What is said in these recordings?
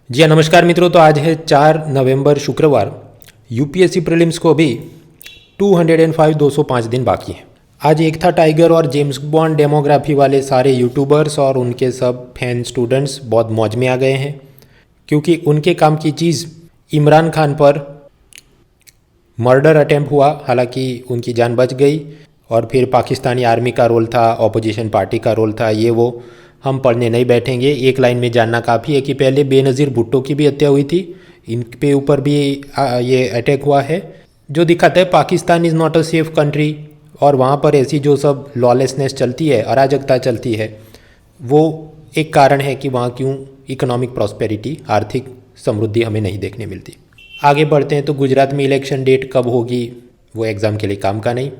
जी हाँ, नमस्कार मित्रों। तो आज है 4 नवंबर शुक्रवार। यूपीएससी प्रीलिम्स को अभी 205 दिन बाकी हैं। आज एक था टाइगर और जेम्स बॉन्ड डेमोग्राफी वाले सारे यूट्यूबर्स और उनके सब फैन स्टूडेंट्स बहुत मौज में आ गए हैं, क्योंकि उनके काम की चीज़ इमरान खान पर मर्डर अटेम्प्ट हुआ। हालांकि उनकी जान बच गई और फिर पाकिस्तानी आर्मी का रोल था, ऑपोजिशन पार्टी का रोल था, ये वो हम पढ़ने नहीं बैठेंगे। एक लाइन में जानना काफ़ी है कि पहले बेनज़ीर भुट्टो की भी हत्या हुई थी, इन पे ऊपर भी ये अटैक हुआ है, जो दिखाता है Pakistan is not a safe country. और वहाँ पर ऐसी जो सब लॉलेसनेस चलती है, अराजकता चलती है, वो एक कारण है कि वहाँ क्यों इकोनॉमिक प्रॉस्पेरिटी, आर्थिक समृद्धि हमें नहीं देखने मिलती। आगे बढ़ते हैं तो गुजरात में इलेक्शन डेट कब होगी, वो एग्ज़ाम के लिए काम का नहीं।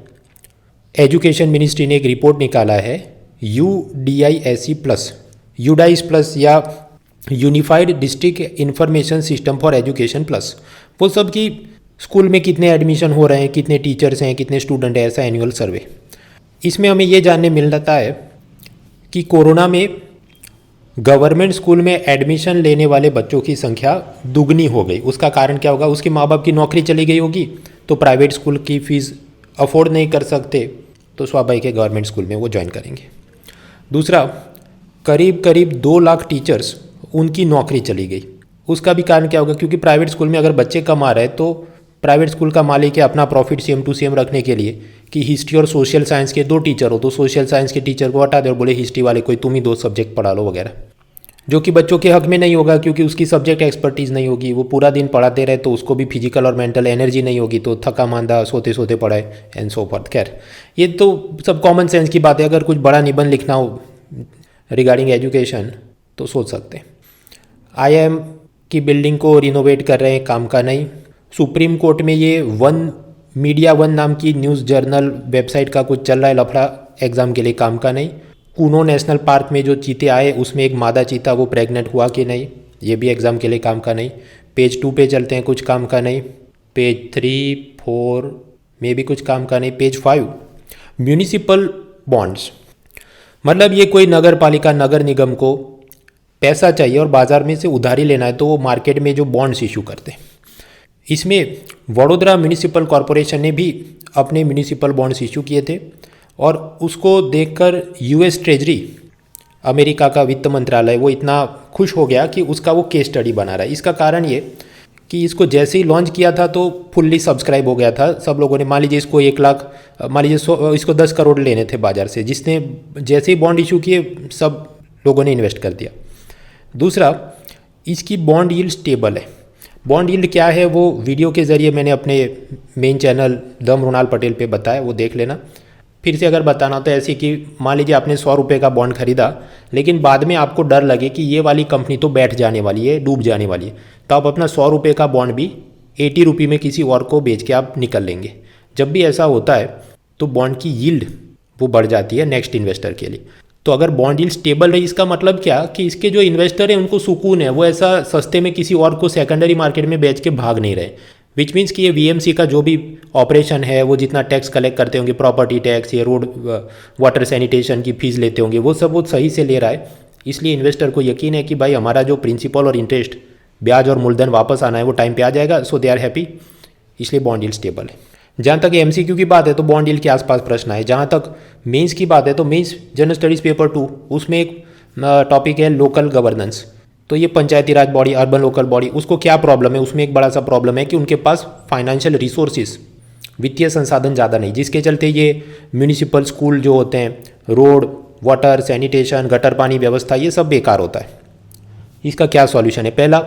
एजुकेशन मिनिस्ट्री ने एक रिपोर्ट निकाला है, UDISE प्लस, यूडाइस प्लस या unified district information system for education plus. वो सब कि स्कूल में कितने एडमिशन हो रहे हैं, कितने टीचर्स हैं, कितने स्टूडेंट हैं, ऐसा एनुअल सर्वे। इसमें हमें ये जानने मिल रहा है कि कोरोना में गवर्नमेंट स्कूल में एडमिशन लेने वाले बच्चों की संख्या दुगनी हो गई। उसका कारण क्या होगा? उसके माँ बाप की नौकरी चली गई होगी, तो प्राइवेट स्कूल की फ़ीस अफोर्ड नहीं कर सकते, तो स्वाभाविक है गवर्नमेंट स्कूल में वो ज्वाइन करेंगे। दूसरा, करीब करीब 2 लाख टीचर्स, उनकी नौकरी चली गई। उसका भी कारण क्या होगा? क्योंकि प्राइवेट स्कूल में अगर बच्चे कम आ रहे हैं तो प्राइवेट स्कूल का मालिक है अपना प्रॉफिट सेम टू सेम रखने के लिए कि हिस्ट्री और सोशल साइंस के 2 टीचर हो तो सोशल साइंस के टीचर को हटा दे और बोले हिस्ट्री वाले कोई तुम ही 2 सब्जेक्ट पढ़ा लो वगैरह, जो कि बच्चों के हक में नहीं होगा, क्योंकि उसकी सब्जेक्ट एक्सपर्टीज़ नहीं होगी। वो पूरा दिन पढ़ाते रहे तो उसको भी फिजिकल और मेंटल एनर्जी नहीं होगी, तो थका मांदा सोते सोते पढ़ाए एंड सो फॉर्थ। खैर, ये तो सब कॉमन सेंस की बात है। अगर कुछ बड़ा निबंध लिखना हो रिगार्डिंग एजुकेशन तो सोच सकते हैं। IIM की बिल्डिंग को रिनोवेट कर रहे हैं, काम का नहीं। सुप्रीम कोर्ट में ये मीडिया वन नाम की न्यूज़ जर्नल वेबसाइट का कुछ चल रहा है लफड़ा, एग्ज़ाम के लिए काम का नहीं। कूनो नेशनल पार्क में जो चीते आए उसमें एक मादा चीता वो प्रेग्नेंट हुआ कि नहीं, ये भी एग्ज़ाम के लिए काम का नहीं। पेज 2 पे चलते हैं, कुछ काम का नहीं। पेज 3, 4 में भी कुछ काम का नहीं। पेज 5, म्यूनिसिपल बॉन्ड्स, मतलब ये कोई नगर पालिका, नगर निगम को पैसा चाहिए और बाज़ार में से उधारी लेना है तो वो मार्केट में जो बॉन्ड्स इशू करते हैं। इसमें वडोदरा म्यूनिसिपल कॉरपोरेशन ने भी अपने म्यूनिसिपल बॉन्ड्स इशू किए थे और उसको देखकर US ट्रेजरी, अमेरिका का वित्त मंत्रालय, वो इतना खुश हो गया कि उसका वो केस स्टडी बना रहा है। इसका कारण ये कि इसको जैसे ही लॉन्च किया था तो फुल्ली सब्सक्राइब हो गया था। सब लोगों ने, मान लीजिए इसको 1 लाख, मान लीजिए इसको 10 करोड़ लेने थे बाजार से, जिसने जैसे ही बॉन्ड इशू किए सब लोगों ने इन्वेस्ट कर दिया। दूसरा, इसकी बॉन्ड यील्ड स्टेबल है। बॉन्ड यील्ड क्या है वो वीडियो के ज़रिए मैंने अपने main channel the Mrunal Patel पे बताया, वो देख लेना। फिर से अगर बताना हो तो ऐसी कि मान लीजिए आपने 100 रुपये का बॉन्ड खरीदा, लेकिन बाद में आपको डर लगे कि ये वाली कंपनी तो बैठ जाने वाली है, डूब जाने वाली है, तो आप अपना 100 रुपये का बॉन्ड भी 80 रुपये में किसी और को बेच के आप निकल लेंगे। जब भी ऐसा होता है तो बॉन्ड की यील्ड वो बढ़ जाती है नेक्स्ट इन्वेस्टर के लिए। तो अगर बॉन्ड यील्ड स्टेबल रही, इसका मतलब क्या कि इसके जो इन्वेस्टर हैं उनको सुकून है, वो ऐसा सस्ते में किसी और को सेकेंडरी मार्केट में बेच के भाग नहीं रहे। विच मीन्स कि ये VMC का जो भी ऑपरेशन है, वो जितना टैक्स कलेक्ट करते होंगे, प्रॉपर्टी टैक्स या रोड वाटर सैनिटेशन की फीस लेते होंगे, वो सब वो सही से ले रहा है। इसलिए इन्वेस्टर को यकीन है कि भाई हमारा जो प्रिंसिपल और इंटरेस्ट, ब्याज और मूलधन वापस आना है वो टाइम पे आ जाएगा, सो दे आर हैप्पी। इसलिए बॉन्ड यील्ड स्टेबल है। जहाँ तक MCQ की बात है तो बॉन्ड यील्ड के आसपास प्रश्न आए। जहाँ तक मेंस की बात है तो मेंस जनरल स्टडीज़ पेपर 2, उसमें एक टॉपिक है लोकल गवर्नेंस। तो ये पंचायती राज बॉडी, अर्बन लोकल बॉडी, उसको क्या प्रॉब्लम है? उसमें एक बड़ा सा प्रॉब्लम है कि उनके पास फाइनेंशियल रिसोर्सेज, वित्तीय संसाधन ज़्यादा नहीं, जिसके चलते ये म्यूनिसिपल स्कूल जो होते हैं, रोड, वाटर, सैनिटेशन, गटर पानी व्यवस्था, ये सब बेकार होता है। इसका क्या सॉल्यूशन है? पहला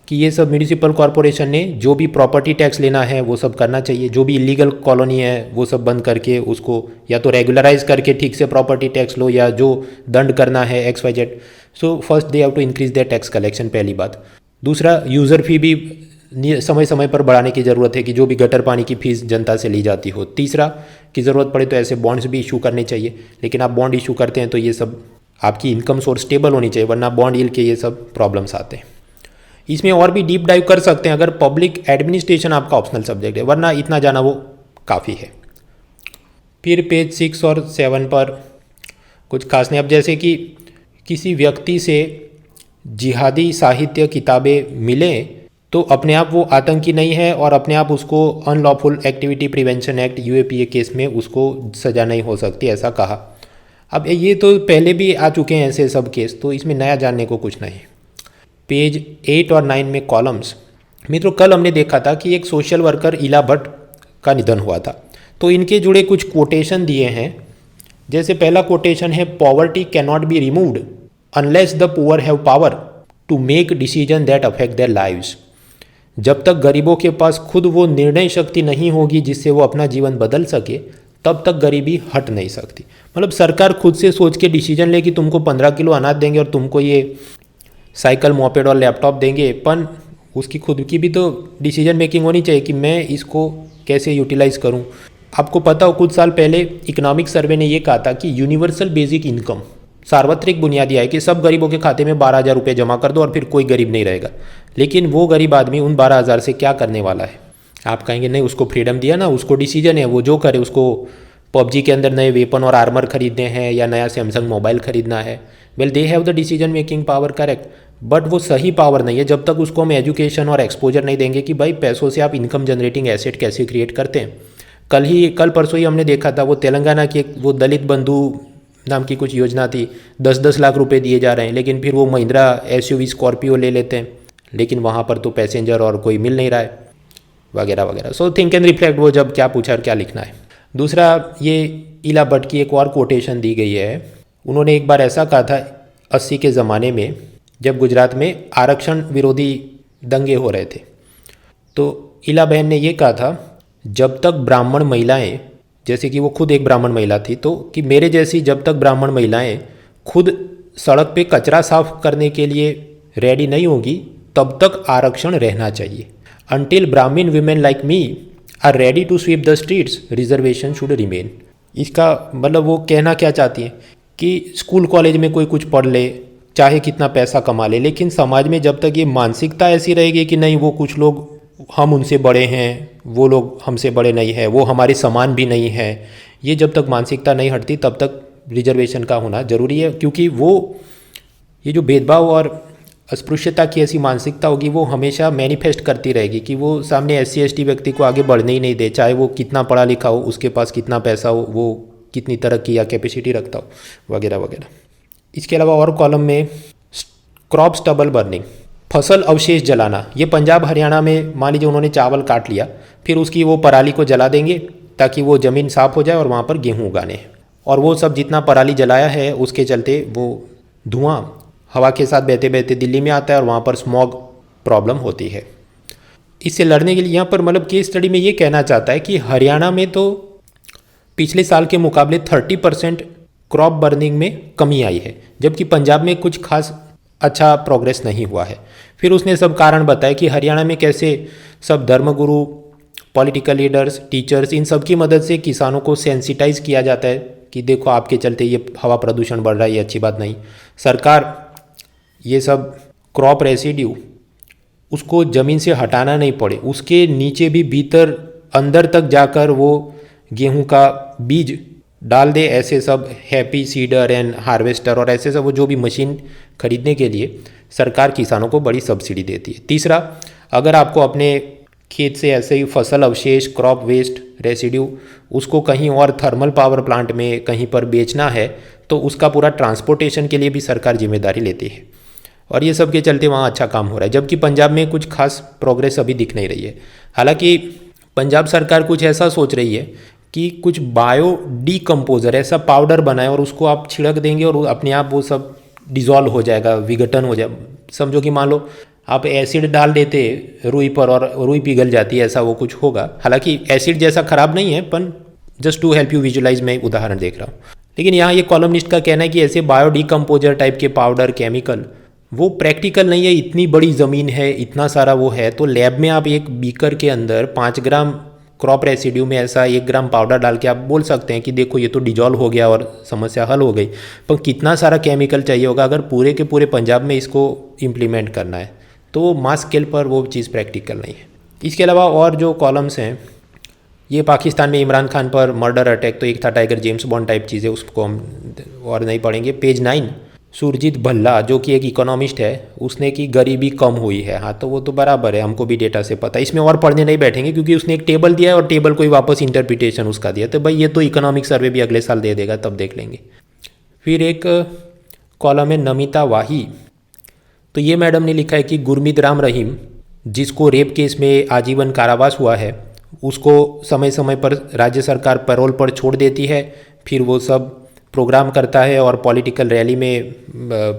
कि ये सब म्यूनिसिपल कॉरपोरेशन ने जो भी प्रॉपर्टी टैक्स लेना है वो सब करना चाहिए। जो भी इलीगल कॉलोनी है वो सब बंद करके उसको या तो रेगुलराइज करके ठीक से प्रॉपर्टी टैक्स लो, या जो दंड करना है XYZ। So first they have to increase their tax collection, पहली बात। दूसरा, यूज़र फी भी समय समय पर बढ़ाने की ज़रूरत है कि जो भी गटर पानी की फीस जनता से ली जाती हो। तीसरा, कि ज़रूरत पड़े तो ऐसे बॉन्ड्स भी इशू करने चाहिए, लेकिन आप बॉन्ड इशू करते हैं तो ये सब आपकी इनकम सोर्स स्टेबल होनी चाहिए, वरना बॉन्ड यील्ड के ये सब प्रॉब्लम्स आते हैं। इसमें और भी डीप डाइव कर सकते हैं अगर पब्लिक एडमिनिस्ट्रेशन आपका ऑप्शनल सब्जेक्ट है, वरना इतना जाना वो काफ़ी है। फिर पेज 6 और 7 पर कुछ खास नहीं। अब जैसे कि किसी व्यक्ति से जिहादी साहित्य किताबें मिलें तो अपने आप वो आतंकी नहीं है और अपने आप उसको unlawful activity prevention act UAPA case में उसको सज़ा नहीं हो सकती, ऐसा कहा। अब ये तो पहले भी आ चुके हैं ऐसे सब केस, तो इसमें नया जानने को कुछ नहीं। पेज 8 और 9 में कॉलम्स। मित्रों, कल हमने देखा था कि एक सोशल वर्कर इला भट्ट का निधन हुआ था, तो इनके जुड़े कुछ कोटेशन दिए हैं। जैसे पहला कोटेशन है, poverty can not be removed unless the poor have power to make decision that affect their lives. जब तक गरीबों के पास खुद वो निर्णय शक्ति नहीं होगी जिससे वो अपना जीवन बदल सके, तब तक गरीबी हट नहीं सकती। मतलब सरकार खुद से सोच के डिसीजन ले कि तुमको 15 किलो अनाज देंगे और तुमको ये साइकिल, मोपेड और लैपटॉप देंगे, पर उसकी खुद की भी तो डिसीजन मेकिंग होनी चाहिए कि मैं इसको कैसे यूटिलाइज़ करूं। आपको पता हो, कुछ साल पहले इकोनॉमिक सर्वे ने ये कहा था कि यूनिवर्सल बेसिक इनकम, सार्वत्रिक बुनियादी आय, कि सब गरीबों के खाते में 12,000 रुपये जमा कर दो और फिर कोई गरीब नहीं रहेगा। लेकिन वो गरीब आदमी उन 12,000 से क्या करने वाला है? आप कहेंगे नहीं, उसको फ्रीडम दिया ना, उसको डिसीजन है, वो जो करे। उसको पबजी के अंदर नए वेपन और आर्मर खरीदने हैं या नया सैमसंग मोबाइल खरीदना है। Well, they have the decision making power, correct, but वो सही पावर नहीं है जब तक उसको हम एजुकेशन और एक्सपोजर नहीं देंगे कि भाई पैसों से आप इनकम जनरेटिंग एसेट कैसे क्रिएट करते हैं। कल परसों ही हमने देखा था, वो तेलंगाना की वो दलित बंधु नाम की कुछ योजना थी, 10-10 लाख रुपए दिए जा रहे हैं, लेकिन फिर वो महिंद्रा एसयूवी स्कॉर्पियो ले लेते हैं, लेकिन वहाँ पर तो पैसेंजर और कोई मिल नहीं रहा है, वगैरह वगैरह। सो थिंक एंड रिफ्लेक्ट, वो जब क्या पूछा और क्या लिखना है। दूसरा, ये इला भट्ट की एक और कोटेशन दी गई है। उन्होंने एक बार ऐसा कहा था 80 के ज़माने में, जब गुजरात में आरक्षण विरोधी दंगे हो रहे थे, तो इला बहन ने ये कहा था, जब तक ब्राह्मण महिलाएं, जैसे कि वो खुद एक ब्राह्मण महिला थी, तो कि मेरे जैसी जब तक ब्राह्मण महिलाएं खुद सड़क पे कचरा साफ करने के लिए रेडी नहीं होगी, तब तक आरक्षण रहना चाहिए। Until Brahmin women like me are ready to sweep the streets, reservation should remain. इसका मतलब वो कहना क्या चाहती हैं कि स्कूल कॉलेज में कोई कुछ पढ़ ले, चाहे कितना पैसा कमा ले, लेकिन समाज में जब तक ये मानसिकता ऐसी रहेगी कि नहीं, वो कुछ लोग हम उनसे बड़े हैं, वो लोग हमसे बड़े नहीं हैं, वो हमारे समान भी नहीं है, ये जब तक मानसिकता नहीं हटती तब तक रिजर्वेशन का होना ज़रूरी है। क्योंकि वो ये जो भेदभाव और अस्पृश्यता की ऐसी मानसिकता होगी, वो हमेशा मैनिफेस्ट करती रहेगी कि वो सामने SC ST व्यक्ति को आगे बढ़ने ही नहीं दे, चाहे वो कितना पढ़ा लिखा हो, उसके पास कितना पैसा हो, वो कितनी तरक्की या कैपेसिटी रखता हो, वगैरह वगैरह। इसके अलावा और कॉलम में क्रॉप स्टबल बर्निंग, फसल अवशेष जलाना। ये पंजाब हरियाणा में मान लीजिए उन्होंने चावल काट लिया, फिर उसकी वो पराली को जला देंगे ताकि वो ज़मीन साफ़ हो जाए और वहाँ पर गेहूँ उगाने हैं। और वो सब जितना पराली जलाया है उसके चलते वो धुआं हवा के साथ बहते बहते दिल्ली में आता है और वहाँ पर स्मॉग प्रॉब्लम होती है। इससे लड़ने के लिए यहाँ पर मतलब केस स्टडी में ये कहना चाहता है कि हरियाणा में तो पिछले साल के मुकाबले 30% क्रॉप बर्निंग में कमी आई है, जबकि पंजाब में कुछ खास अच्छा प्रोग्रेस नहीं हुआ है। फिर उसने सब कारण बताए कि हरियाणा में कैसे सब धर्मगुरु, पॉलिटिकल लीडर्स, टीचर्स, इन सब की मदद से किसानों को सेंसिटाइज किया जाता है कि देखो आपके चलते ये हवा प्रदूषण बढ़ रहा है, ये अच्छी बात नहीं। सरकार ये सब क्रॉप रेसिड्यू उसको ज़मीन से हटाना नहीं पड़े, उसके नीचे भी भीतर अंदर तक जाकर वो गेहूं का बीज डाल दे। ऐसे सब हैप्पी सीडर एंड हार्वेस्टर और ऐसे सब वो जो भी मशीन खरीदने के लिए सरकार किसानों को बड़ी सब्सिडी देती है। तीसरा, अगर आपको अपने खेत से ऐसे ही फसल अवशेष, क्रॉप वेस्ट, रेसिड्यू उसको कहीं और थर्मल पावर प्लांट में कहीं पर बेचना है तो उसका पूरा ट्रांसपोर्टेशन के लिए भी सरकार जिम्मेदारी लेती है। और ये सब के चलते वहाँ अच्छा काम हो रहा है, जबकि पंजाब में कुछ खास प्रोग्रेस अभी दिख नहीं रही है। हालांकि पंजाब सरकार कुछ ऐसा सोच रही है कि कुछ बायो डीकम्पोजर ऐसा पाउडर बनाए और उसको आप छिड़क देंगे और अपने आप वो सब डिज़ोल्व हो जाएगा, विघटन हो जाए। समझो कि मान लो आप एसिड डाल देते रुई पर और रुई पिघल जाती है, ऐसा वो कुछ होगा। हालांकि एसिड जैसा ख़राब नहीं है, पर just to help you visualise मैं उदाहरण देख रहा हूँ। लेकिन यहाँ ये कॉलमनिस्ट का कहना है कि ऐसे बायो डीकम्पोजर टाइप के पाउडर, केमिकल वो प्रैक्टिकल नहीं है। इतनी बड़ी ज़मीन है, इतना सारा वो है, तो लैब में आप एक बीकर के अंदर 5 ग्राम क्रॉप रेसिड्यू में ऐसा 1 ग्राम पाउडर डाल के आप बोल सकते हैं कि देखो ये तो डिजॉल्व हो गया और समस्या हल हो गई। पर कितना सारा केमिकल चाहिए होगा अगर पूरे के पूरे पंजाब में इसको इम्प्लीमेंट करना है, तो मास स्केल पर वो चीज़ प्रैक्टिकल नहीं है। इसके अलावा और जो कॉलम्स हैं, ये पाकिस्तान में इमरान खान पर मर्डर अटैक तो एक था, टाइगर जेम्स बॉन्ड टाइप चीज़ें, उसको हम और नहीं पढ़ेंगे। पेज 9, सुरजीत भल्ला जो कि एक इकोनॉमिस्ट है, उसने कि गरीबी कम हुई है। हाँ, तो वो तो बराबर है, हमको भी डेटा से पता है। इसमें और पढ़ने नहीं बैठेंगे क्योंकि उसने एक टेबल दिया है और टेबल को ही वापस इंटरप्रिटेशन उसका दिया। तो भाई ये तो इकोनॉमिक सर्वे भी अगले साल दे देगा, तब देख लेंगे। फिर एक कॉलम है नमिता वाही। तो ये मैडम ने लिखा है कि गुरमीत राम रहीम, जिसको रेप केस में आजीवन कारावास हुआ है, उसको समय समय पर राज्य सरकार पैरोल पर छोड़ देती है। फिर वो सब प्रोग्राम करता है और पॉलिटिकल रैली में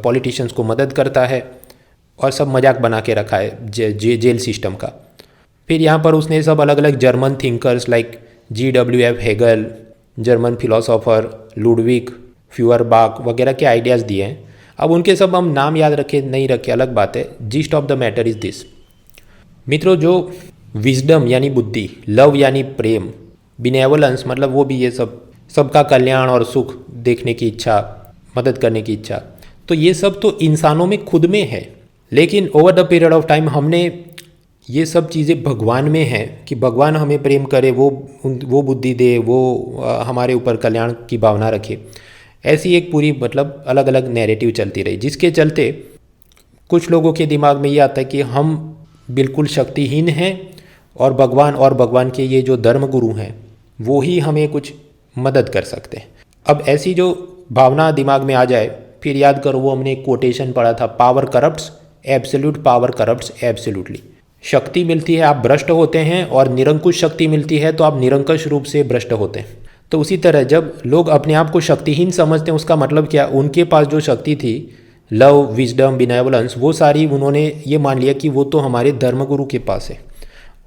पॉलिटिशियंस को मदद करता है और सब मजाक बना के रखा है जेल सिस्टम का। फिर यहाँ पर उसने सब अलग अलग German thinkers like GWF Hegel, German philosopher Ludwig Feuerbach वगैरह के आइडियाज़ दिए हैं। अब उनके सब हम नाम याद रखे नहीं रखे अलग बात है। Gist of the matter is this मित्रों, जो विजडम यानी बुद्धि, लव यानी प्रेम, बिनेवलेंस मतलब वो भी ये सब सबका कल्याण और सुख देखने की इच्छा, मदद करने की इच्छा, तो ये सब तो इंसानों में खुद में है। लेकिन over the period of time हमने ये सब चीज़ें भगवान में हैं कि भगवान हमें प्रेम करे, वो बुद्धि दे, वो हमारे ऊपर कल्याण की भावना रखे। ऐसी एक पूरी मतलब अलग अलग नैरेटिव चलती रही, जिसके चलते कुछ लोगों के दिमाग में ये आता है कि हम बिल्कुल शक्तिहीन हैं और भगवान के ये जो धर्म गुरु हैं वो ही हमें कुछ मदद कर सकते हैं। अब ऐसी जो भावना दिमाग में आ जाए, फिर याद करो वो हमने एक कोटेशन पढ़ा था, power corrupts absolute, power corrupts absolutely. शक्ति मिलती है आप भ्रष्ट होते हैं, और निरंकुश शक्ति मिलती है तो आप निरंकुश रूप से भ्रष्ट होते हैं। तो उसी तरह जब लोग अपने आप को शक्तिहीन समझते हैं, उसका मतलब क्या, उनके पास जो शक्ति थी, लव, विजडम, बिनेवलेंस, वो सारी उन्होंने ये मान लिया कि वो तो हमारे धर्मगुरु के पास है,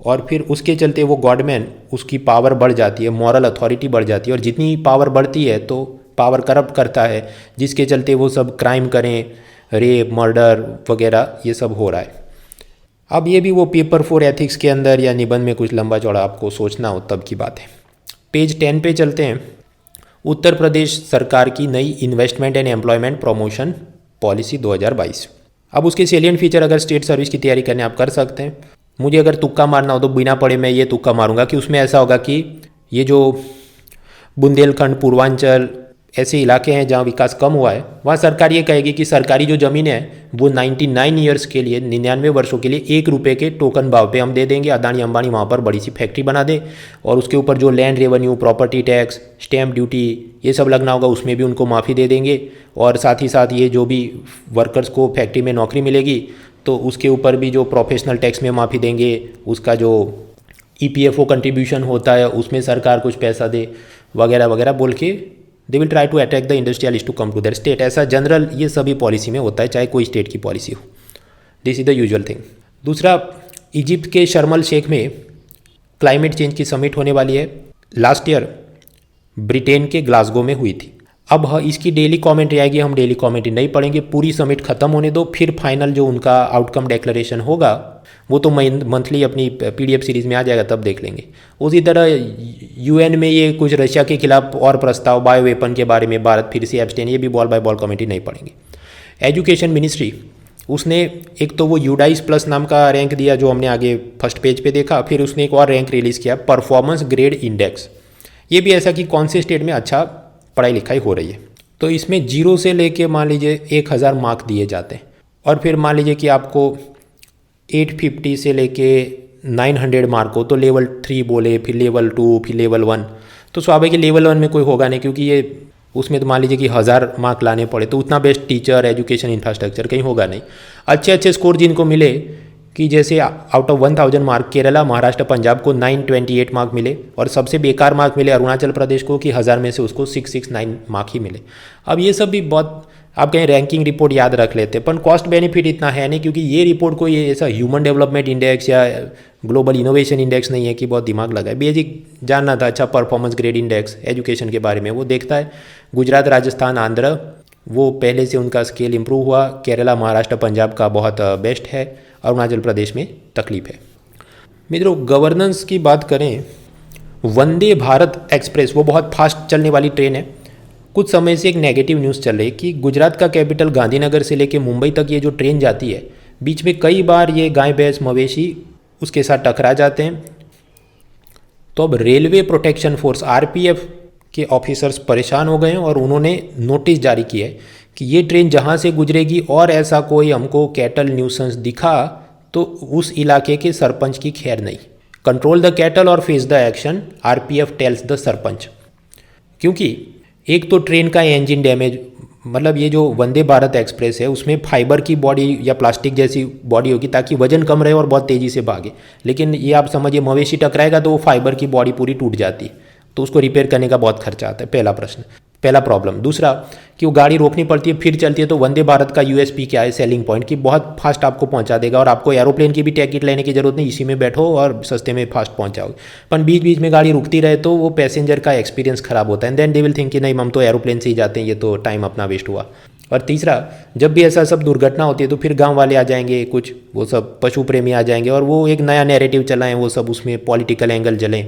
और फिर उसके चलते वो गॉडमैन, उसकी पावर बढ़ जाती है, मॉरल अथॉरिटी बढ़ जाती है, और जितनी पावर बढ़ती है तो पावर करप्ट करता है, जिसके चलते वो सब क्राइम करें, रेप, मर्डर वगैरह ये सब हो रहा है। अब ये भी वो पेपर 4 एथिक्स के अंदर या निबंध में कुछ लंबा चौड़ा आपको सोचना हो तब की बात है। पेज 10 पे चलते हैं। उत्तर प्रदेश सरकार की नई investment and employment promotion policy 2022। अब उसके सेलियंट फीचर, अगर स्टेट सर्विस की तैयारी करने आप कर सकते हैं। मुझे अगर तुक्का मारना हो तो बिना पढ़े मैं ये तुक्का मारूंगा कि उसमें ऐसा होगा कि ये जो बुंदेलखंड, पूर्वांचल ऐसे इलाके हैं जहाँ विकास कम हुआ है, वहाँ सरकार ये कहेगी कि सरकारी जो ज़मीन है वो 99 ईयर्स के लिए, 99 वर्षों के लिए 1 रुपये के टोकन भाव पे हम दे देंगे। अदानी अंबानी वहाँ पर बड़ी सी फैक्ट्री बना दे, और उसके ऊपर जो land revenue, property tax, stamp duty ये सब लगना होगा उसमें भी उनको माफ़ी दे देंगे। और साथ ही साथ ये जो भी वर्कर्स को फैक्ट्री में नौकरी मिलेगी तो उसके ऊपर भी जो प्रोफेशनल टैक्स में माफ़ी देंगे, उसका जो EPFO कंट्रीब्यूशन होता है उसमें सरकार कुछ पैसा दे, वगैरह वगैरह बोल के they will try to attract the industrialist to come to their state. ऐसा जनरल ये सभी पॉलिसी में होता है, चाहे कोई स्टेट की पॉलिसी हो। This is the usual thing. दूसरा, इजिप्ट के शर्म अल शेख में क्लाइमेट चेंज की समिट होने वाली है। लास्ट ईयर ब्रिटेन के ग्लासगो में हुई थी। अब इसकी डेली कमेंट्री आएगी, हम डेली कमेंट्री नहीं पढ़ेंगे, पूरी समिट खत्म होने दो, फिर फाइनल जो उनका आउटकम डिक्लेरेशन होगा वो तो मंथली अपनी PDF सीरीज़ में आ जाएगा, तब देख लेंगे। उसी तरह UN में ये कुछ रशिया के खिलाफ और प्रस्ताव, बायो वेपन के बारे में भारत फिर से एब्सटेन, ये भी बॉल बाय बॉल कमेंट्री नहीं पढ़ेंगे। एजुकेशन मिनिस्ट्री, उसने एक तो वो यूडाइस प्लस नाम का रैंक दिया जो हमने आगे फर्स्ट पेज पे देखा, फिर उसने एक और रैंक रिलीज़ किया, परफॉर्मेंस ग्रेड इंडेक्स। ये भी ऐसा कि कौन से स्टेट में अच्छा पढ़ाई लिखाई हो रही है। तो इसमें 0 से लेके मान लीजिए 1000 मार्क दिए जाते हैं, और फिर मान लीजिए कि आपको 850 से लेके 900 मार्क हो तो लेवल 3 बोले, फिर लेवल 2, फिर लेवल 1। तो स्वाभाविक लेवल 1 में कोई होगा नहीं, क्योंकि ये उसमें तो मान लीजिए कि 1000 मार्क लाने पड़े, तो उतना बेस्ट टीचर, एजुकेशन, इंफ्रास्ट्रक्चर कहीं होगा नहीं। अच्छे अच्छे स्कोर जिनको मिले, कि जैसे out of 1000 mark Kerala, Maharashtra, Punjab को 928 मार्क मिले, और सबसे बेकार मार्क मिले अरुणाचल प्रदेश को कि 1000 में से उसको 669 मार्क ही मिले। अब ये सब भी बहुत, आप कहीं रैंकिंग रिपोर्ट याद रख लेते, पर कॉस्ट बेनिफिट इतना है नहीं, क्योंकि ये रिपोर्ट को ये ऐसा ह्यूमन डेवलपमेंट इंडेक्स या ग्लोबल इनोवेशन इंडेक्स नहीं है कि बहुत दिमाग लगाए। बेसिक जानना था, अच्छा परफॉर्मेंस ग्रेड इंडेक्स एजुकेशन के बारे में वो देखता है। गुजरात, राजस्थान, आंध्र वो पहले से उनका स्केल इंप्रूव हुआ। केरला, महाराष्ट्र, पंजाब का बहुत बेस्ट है। अरुणाचल प्रदेश में तकलीफ है। मित्रों, गवर्नेंस की बात करें, वंदे भारत एक्सप्रेस वो बहुत फास्ट चलने वाली ट्रेन है। कुछ समय से एक नेगेटिव न्यूज़ चल रही है कि गुजरात का कैपिटल गांधीनगर से लेकर मुंबई तक ये जो ट्रेन जाती है, बीच में कई बार ये गाय, भैंस, मवेशी उसके साथ टकरा जाते हैं। तो अब रेलवे प्रोटेक्शन फोर्स RPF के ऑफिसर्स परेशान हो गए हैं और उन्होंने नोटिस जारी किया है कि ये ट्रेन जहाँ से गुजरेगी और ऐसा कोई हमको कैटल न्यूसेंस दिखा तो उस इलाके के सरपंच की खैर नहीं। कंट्रोल द कैटल और face the action, RPF tells the sarpanch. क्योंकि एक तो ट्रेन का इंजन डैमेज, मतलब ये जो वंदे भारत एक्सप्रेस है उसमें फाइबर की बॉडी या प्लास्टिक जैसी बॉडी होगी ताकि वजन कम रहे और बहुत तेज़ी से भागे, लेकिन ये आप समझिए मवेशी टकराएगा तो वो फाइबर की बॉडी पूरी टूट जाती है, तो उसको रिपेयर करने का बहुत खर्चा आता है। पहला प्रश्न, पहला प्रॉब्लम। दूसरा कि वो गाड़ी रोकनी पड़ती है फिर चलती है, तो वंदे भारत का यूएसपी क्या है, सेलिंग पॉइंट, कि बहुत फास्ट आपको पहुंचा देगा और आपको एरोप्लेन की भी टिकट लेने की जरूरत नहीं, इसी में बैठो और सस्ते में फास्ट पहुंच जाओगे। पर बीच बीच में गाड़ी रुकती रहे तो वो पैसेंजर का एक्सपीरियंस खराब होता है, and then they will think कि नहीं हम तो एरोप्लेन से ही जाते हैं, ये तो टाइम अपना वेस्ट हुआ। और तीसरा, जब भी ऐसा सब दुर्घटना होती है तो फिर गांव वाले आ जाएंगे, कुछ वो सब पशु प्रेमी आ जाएंगे और वो एक नया नैरेटिव चलाएं, वो सब उसमें पॉलिटिकल एंगल जलें।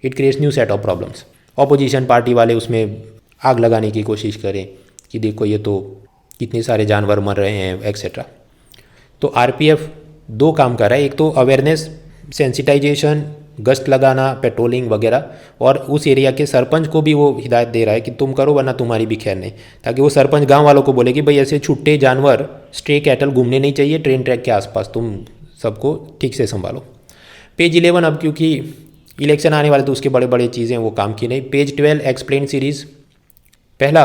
It creates new set of problems. Opposition party वाले उसमें आग लगाने की कोशिश करें कि देखो ये तो कितने सारे जानवर मर रहे हैं एक्सेट्रा। तो आरपीएफ दो काम कर रहा है, एक तो अवेयरनेस, सेंसिटाइजेशन, गश्त लगाना, पेट्रोलिंग वगैरह, और उस एरिया के सरपंच को भी वो हिदायत दे रहा है कि तुम करो वरना तुम्हारी भी खैर नहीं, ताकि वो सरपंच गांव वालों को बोले कि भाई ऐसे छुट्टे जानवर, स्ट्रे कैटल घूमने नहीं चाहिए ट्रेन ट्रैक के आसपास, तुम सबको ठीक से संभालो। पेज 11, अब क्योंकि इलेक्शन आने वाले तो उसके बड़े बड़े चीज़ें वो काम की नहीं। Page 12 explain series. पहला,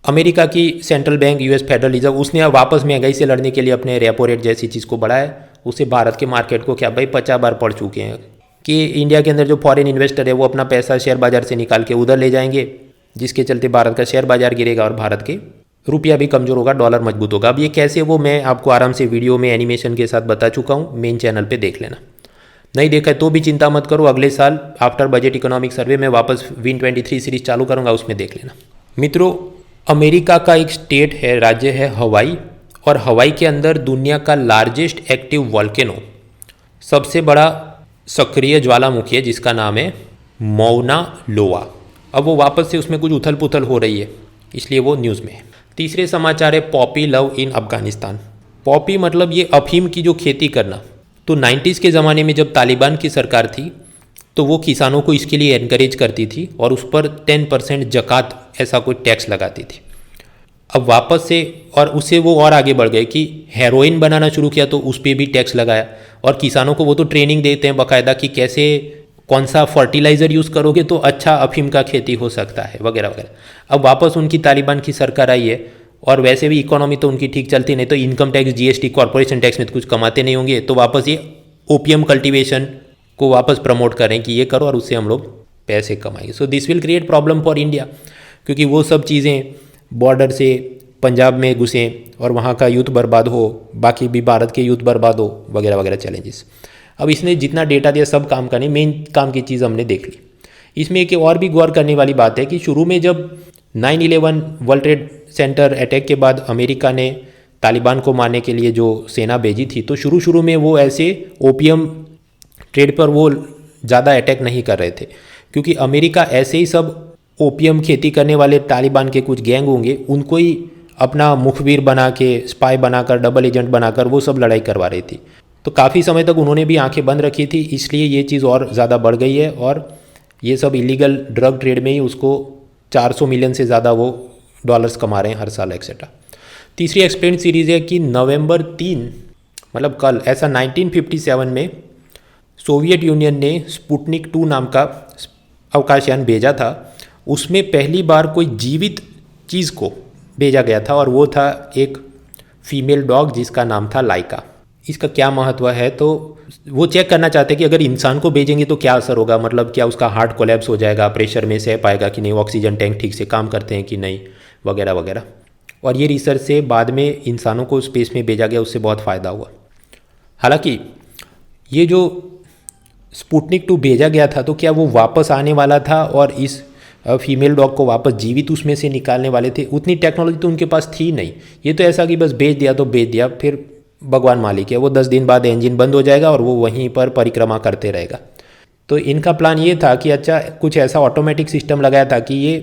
अमेरिका की central bank US federal reserve, उसने अब वापस महंगाई से लड़ने के लिए अपने रेपो रेट जैसी चीज़ को बढ़ाया। उससे भारत के मार्केट को क्या भाई 50 बार पड़ चुके हैं कि इंडिया के अंदर जो फॉरेन इन्वेस्टर है वो अपना पैसा शेयर बाजार से निकाल के उधर ले जाएंगे, जिसके चलते भारत का शेयर बाजार गिरेगा और भारत के रुपया भी कमज़ोर होगा, डॉलर मजबूत होगा। अब ये कैसे, वो मैं आपको आराम से वीडियो में एनिमेशन के साथ बता चुका हूँ, मेन चैनल पर देख लेना। नहीं देखा है तो भी चिंता मत करो, अगले साल आफ्टर बजट इकोनॉमिक सर्वे में वापस विन 23 सीरीज चालू करूँगा, उसमें देख लेना। मित्रों, अमेरिका का एक स्टेट है, राज्य है हवाई, और हवाई के अंदर दुनिया का लार्जेस्ट एक्टिव वॉल्केनो, सबसे बड़ा सक्रिय ज्वालामुखी है जिसका नाम है मौना लोआ। अब वो वापस से उसमें कुछ उथल पुथल हो रही है, इसलिए वो न्यूज़ में है। तीसरे समाचार है Poppy love in Afghanistan. Poppy मतलब ये अफीम की जो खेती करना, तो 90s के ज़माने में जब तालिबान की सरकार थी तो वो किसानों को इसके लिए एनकरेज करती थी और उस पर 10% ज़कात ऐसा कोई टैक्स लगाती थी। अब वापस से, और उससे वो और आगे बढ़ गए कि हेरोइन बनाना शुरू किया तो उस पर भी टैक्स लगाया, और किसानों को वो तो ट्रेनिंग देते हैं बाकायदा कि कैसे कौन सा फर्टिलाइज़र यूज़ करोगे तो अच्छा अफीम का खेती हो सकता है वगैरह वगैरह। अब वापस उनकी तालिबान की सरकार आई है और वैसे भी इकोनॉमी तो उनकी ठीक चलती नहीं, तो income tax, GST, corporation tax में तो कुछ कमाते नहीं होंगे, तो वापस ये ओपीएम कल्टीवेशन को वापस प्रमोट करें कि ये करो और उससे हम लोग पैसे कमाएंगे। So this will create problem for India, क्योंकि वो सब चीज़ें बॉर्डर से पंजाब में घुसें और वहाँ का यूथ बर्बाद हो, बाकी भी भारत के यूथ बर्बाद हो वगैरह वगैरह चैलेंजेस। अब इसने जितना डेटा दिया सब काम करने, मेन काम की चीज़ हमने देख ली। इसमें एक और भी गौर करने वाली बात है कि शुरू में जब 9/11 वर्ल्ड ट्रेड सेंटर अटैक के बाद अमेरिका ने तालिबान को मारने के लिए जो सेना भेजी थी, तो शुरू में वो ऐसे ओपीएम ट्रेड पर वो ज़्यादा अटैक नहीं कर रहे थे, क्योंकि अमेरिका ऐसे ही सब ओपीएम खेती करने वाले तालिबान के कुछ गैंग होंगे, उनको ही अपना मुखबिर बना के, स्पाई बनाकर, डबल एजेंट बनाकर वो सब लड़ाई करवा रही थी। तो काफ़ी समय तक उन्होंने भी आंखें बंद रखी थी, इसलिए ये चीज़ और ज़्यादा बढ़ गई है और ये सब इलीगल ड्रग ट्रेड में ही उसको 400 मिलियन से ज़्यादा वो डॉलर्स कमा रहे हैं हर साल एक्सेट्रा। तीसरी एक्सप्लेन सीरीज़ है कि नवंबर 3 मतलब कल, ऐसा 1957 में सोवियत यूनियन ने स्पुतनिक 2 नाम का अवकाशयान भेजा था। उसमें पहली बार कोई जीवित चीज़ को भेजा गया था और वो था एक फीमेल डॉग जिसका नाम था लाइका। इसका क्या महत्व है, तो वो चेक करना चाहते हैं कि अगर इंसान को भेजेंगे तो क्या असर होगा, मतलब क्या उसका हार्ट कोलैप्स हो जाएगा, प्रेशर में सह पाएगा कि नहीं, ऑक्सीजन टैंक ठीक से काम करते हैं कि नहीं वगैरह वगैरह। और ये रिसर्च से बाद में इंसानों को स्पेस में भेजा गया, उससे बहुत फ़ायदा हुआ। हालांकि ये जो स्पुतनिक 2 भेजा गया था तो क्या वो वापस आने वाला था और इस फीमेल डॉग को वापस जीवित उसमें से निकालने वाले थे? उतनी टेक्नोलॉजी तो उनके पास थी नहीं। ये तो ऐसा कि बस भेज दिया तो भेज दिया, फिर भगवान मालिक है, वो 10 दिन बाद इंजन बंद हो जाएगा और वो वहीं पर परिक्रमा करते रहेगा। तो इनका प्लान ये था कि अच्छा कुछ ऐसा ऑटोमेटिक सिस्टम लगाया था कि ये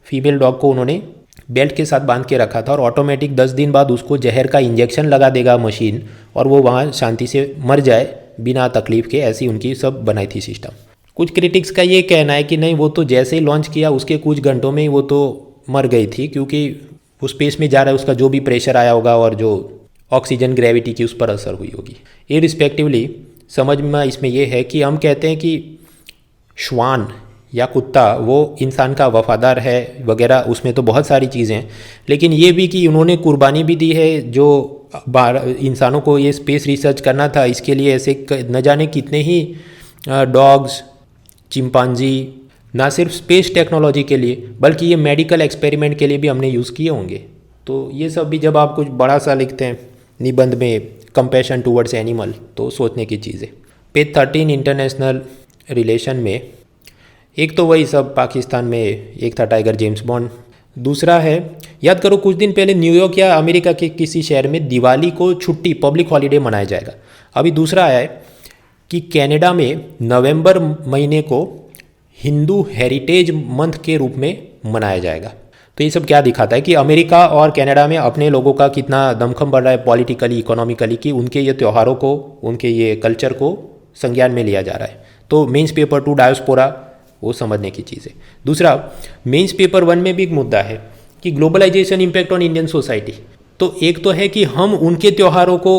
फीमेल डॉग को उन्होंने बेल्ट के साथ बांध के रखा था और ऑटोमेटिक 10 दिन बाद उसको जहर का इंजेक्शन लगा देगा मशीन और वो वहाँ शांति से मर जाए बिना तकलीफ के। ऐसी उनकी सब बनाई थी सिस्टम। कुछ क्रिटिक्स का ये कहना है कि नहीं, वो तो जैसे ही लॉन्च किया उसके कुछ घंटों में ही वो तो मर गई थी, क्योंकि वो स्पेस में जा रहा है उसका जो भी प्रेशर आया होगा और जो ऑक्सीजन ग्रेविटी की उस पर असर हुई होगी। ये रिस्पेक्टिवली समझ में इसमें ये है कि हम कहते हैं कि श्वान या कुत्ता वो इंसान का वफादार है वगैरह, उसमें तो बहुत सारी चीज़ें हैं, लेकिन ये भी कि उन्होंने कुर्बानी भी दी है जो इंसानों को ये स्पेस रिसर्च करना था, इसके लिए ऐसे न जाने कितने ही डॉग्स, चिंपांजी, ना सिर्फ स्पेस टेक्नोलॉजी के लिए बल्कि ये मेडिकल एक्सपेरिमेंट के लिए भी हमने यूज़ किए होंगे। तो ये सब भी जब आप कुछ बड़ा सा लिखते हैं निबंध में, कंपैशन टूवर्ड्स एनिमल, तो सोचने की चीज़ है। पेज 13 इंटरनेशनल रिलेशन में एक तो वही सब पाकिस्तान में एक था टाइगर जेम्स बॉन्ड, दूसरा है याद करो कुछ दिन पहले न्यूयॉर्क या अमेरिका के किसी शहर में दिवाली को छुट्टी पब्लिक हॉलीडे मनाया जाएगा। अभी दूसरा आया है कि कनाडा में नवंबर महीने को हिंदू हेरिटेज मंथ के रूप में मनाया जाएगा। तो ये सब क्या दिखाता है कि अमेरिका और कनाडा में अपने लोगों का कितना दमखम बढ़ रहा है पॉलिटिकली, इकोनॉमिकली, कि उनके ये त्योहारों को, उनके ये कल्चर को संज्ञान में लिया जा रहा है। तो मेंस पेपर 2 डायस्पोरा वो समझने की चीज़ है। दूसरा, मेंस पेपर 1 में भी एक मुद्दा है कि globalisation impact on Indian society. तो एक तो है कि हम उनके त्योहारों को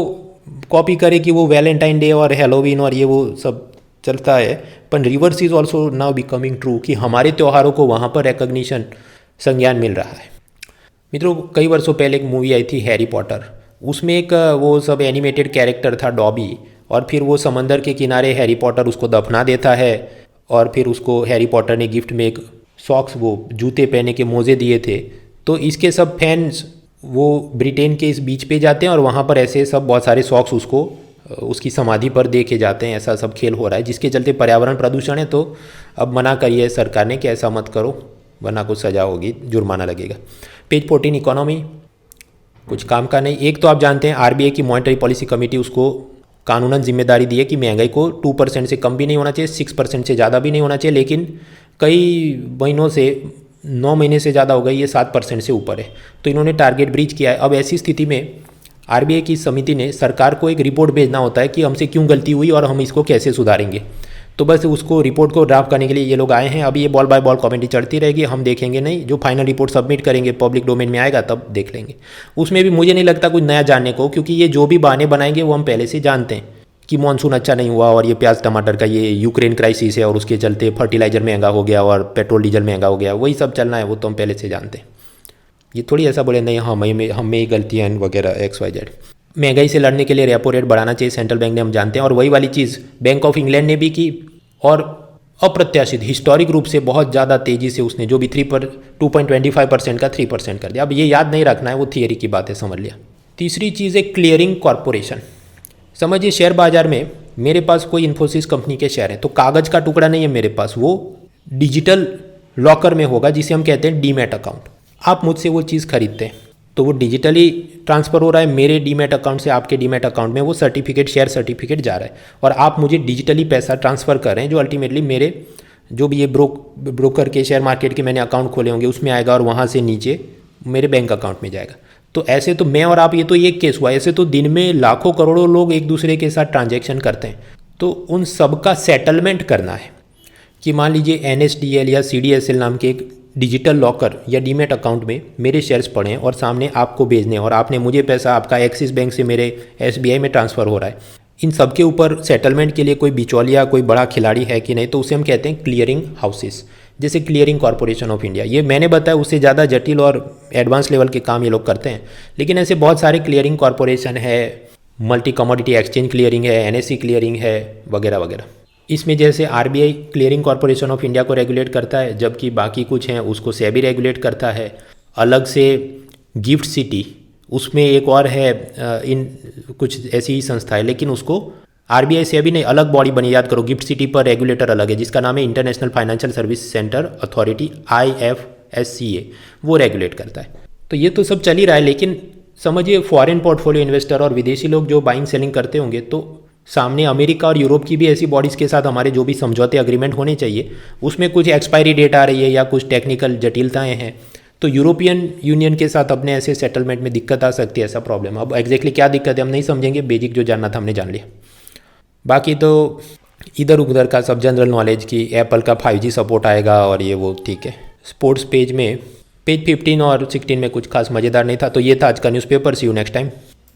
कॉपी करें कि वो वैलेंटाइन डे और हैलोवीन और ये वो सब चलता है, पर reverse is also now becoming true कि हमारे त्योहारों को वहाँ पर रिकॉग्निशन, संज्ञान मिल रहा है। मित्रों, कई वर्षों पहले एक मूवी आई थी हैरी पॉटर, उसमें एक वो सब एनिमेटेड कैरेक्टर था डॉबी, और फिर वो समंदर के किनारे हैरी पॉटर उसको दफना देता है और फिर उसको हैरी पॉटर ने गिफ्ट में एक सॉक्स, वो जूते पहने के मोजे दिए थे। तो इसके सब फैंस वो ब्रिटेन के इस बीच पे जाते हैं और वहाँ पर ऐसे सब बहुत सारे सॉक्स उसको उसकी समाधि पर देखे जाते हैं। ऐसा सब खेल हो रहा है जिसके चलते पर्यावरण प्रदूषण है। तो अब मना करिए सरकार ने कि ऐसा मत करो वरना कुछ सज़ा होगी, जुर्माना लगेगा। पेज 14 इकोनॉमी, कुछ काम का नहीं। एक तो आप जानते हैं आरबीआई की मॉनेटरी पॉलिसी कमेटी, उसको कानूनन जिम्मेदारी दी है कि महंगाई को 2% से कम भी नहीं होना चाहिए, 6% से ज़्यादा भी नहीं होना चाहिए, लेकिन कई महीनों से 9 महीने से ज़्यादा हो गई, ये 7% से ऊपर है। तो इन्होंने टारगेट ब्रीच किया है। अब ऐसी स्थिति में आरबीआई की समिति ने सरकार को एक रिपोर्ट भेजना होता है कि हमसे क्यों गलती हुई और हम इसको कैसे सुधारेंगे। तो बस उसको रिपोर्ट को ड्राफ्ट करने के लिए ये लोग आए हैं। अभी ये बॉल बाय बॉल कमेटी चढ़ती रहेगी, हम देखेंगे नहीं, जो फाइनल रिपोर्ट सबमिट करेंगे पब्लिक डोमेन में आएगा तब देख लेंगे। उसमें भी मुझे नहीं लगता कुछ नया जानने को, क्योंकि ये जो भी बहाने बनाएंगे वो हम पहले से जानते हैं कि मानसून अच्छा नहीं हुआ और ये प्याज टमाटर का ये यूक्रेन क्राइसिस है और उसके चलते फर्टिलाइजर महंगा हो गया और पेट्रोल डीजल महंगा हो गया, वही सब चलना है, वो तो हम पहले से जानते हैं। ये थोड़ी ऐसा बोले नहीं हम में ही गलतियाँ वगैरह XYZ। महंगाई से लड़ने के लिए रेपो रेट बढ़ाना चाहिए सेंट्रल बैंक ने, हम जानते हैं। और वही वाली चीज़ बैंक ऑफ इंग्लैंड ने भी की और अप्रत्याशित हिस्टोरिक रूप से बहुत ज़्यादा तेज़ी से उसने जो भी 2.25% का 3% कर दिया। अब ये याद नहीं रखना है, वो थियरी की बात है, समझ लिया। तीसरी चीज़ है क्लियरिंग कॉरपोरेशन। समझिए शेयर बाजार में मेरे पास कोई इन्फोसिस कंपनी के शेयर हैं, तो कागज़ का टुकड़ा नहीं है मेरे पास, वो डिजिटल लॉकर में होगा जिसे हम कहते हैं डीमैट अकाउंट। आप मुझसे वो चीज़ खरीदते हैं तो वो डिजिटली ट्रांसफ़र हो रहा है मेरे डीमैट अकाउंट से आपके डीमैट अकाउंट में, वो सर्टिफिकेट, शेयर सर्टिफिकेट जा रहा है और आप मुझे डिजिटली पैसा ट्रांसफ़र कर रहे हैं, जो अल्टीमेटली मेरे जो भी ये ब्रोकर के शेयर मार्केट के मैंने अकाउंट खोले होंगे उसमें आएगा और वहाँ से नीचे मेरे बैंक अकाउंट में जाएगा। तो ऐसे तो मैं और आप, ये तो एक केस हुआ, ऐसे तो दिन में लाखों करोड़ों लोग एक दूसरे के साथ ट्रांजैक्शन करते हैं। तो उन सब का सेटलमेंट करना है कि मान लीजिए NSDL या CDSL नाम के एक डिजिटल लॉकर या डीमैट अकाउंट में मेरे शेयर्स पड़े हैं और सामने आपको भेजने, और आपने मुझे पैसा आपका एक्सिस बैंक से मेरे SBI में ट्रांसफ़र हो रहा है, इन सब के ऊपर सेटलमेंट के लिए कोई बिचौलिया, कोई बड़ा खिलाड़ी है कि नहीं, तो उसे हम कहते हैं क्लियरिंग हाउसेस, जैसे क्लियरिंग कॉरपोरेशन ऑफ इंडिया। ये मैंने बताया उससे ज़्यादा जटिल और एडवांस लेवल के काम ये लोग करते हैं, लेकिन ऐसे बहुत सारे क्लियरिंग कॉरपोरेशन है, मल्टी कमोडिटी एक्सचेंज क्लियरिंग है, NSE क्लियरिंग है वगैरह वगैरह। इसमें जैसे RBI clearing corporation of India को रेगुलेट करता है, जबकि बाकी कुछ हैं उसको सेबी रेगुलेट करता है। अलग से गिफ्ट सिटी, उसमें एक और है इन कुछ ऐसी ही संस्था है, लेकिन उसको RBI सेबी ने अलग बॉडी बनी, याद करो, गिफ्ट सिटी पर रेगुलेटर अलग है जिसका नाम है international financial service centre authority, IFSCA, वो रेगुलेट करता है। तो ये तो सब चल ही रहा है, लेकिन समझिए फॉरेन पोर्टफोलियो इन्वेस्टर और विदेशी लोग जो बाइंग सेलिंग करते होंगे, तो सामने अमेरिका और यूरोप की भी ऐसी बॉडीज़ के साथ हमारे जो भी समझौते एग्रीमेंट होने चाहिए, उसमें कुछ एक्सपायरी डेट आ रही है या कुछ टेक्निकल जटिलताएं हैं, तो यूरोपियन यूनियन के साथ अपने ऐसे सेटलमेंट में दिक्कत आ सकती है, ऐसा प्रॉब्लम। अब एग्जैक्टली क्या दिक्कत है हम नहीं समझेंगे, बेसिक जो जानना था हमने जान लिया। बाकी तो इधर उधर का सब जनरल नॉलेज की एप्पल का 5G सपोर्ट आएगा और ये वो ठीक है। स्पोर्ट्स पेज में पेज 15 और 16 में कुछ खास मज़ेदार नहीं था। तो ये था आज का newspaper. See you next time.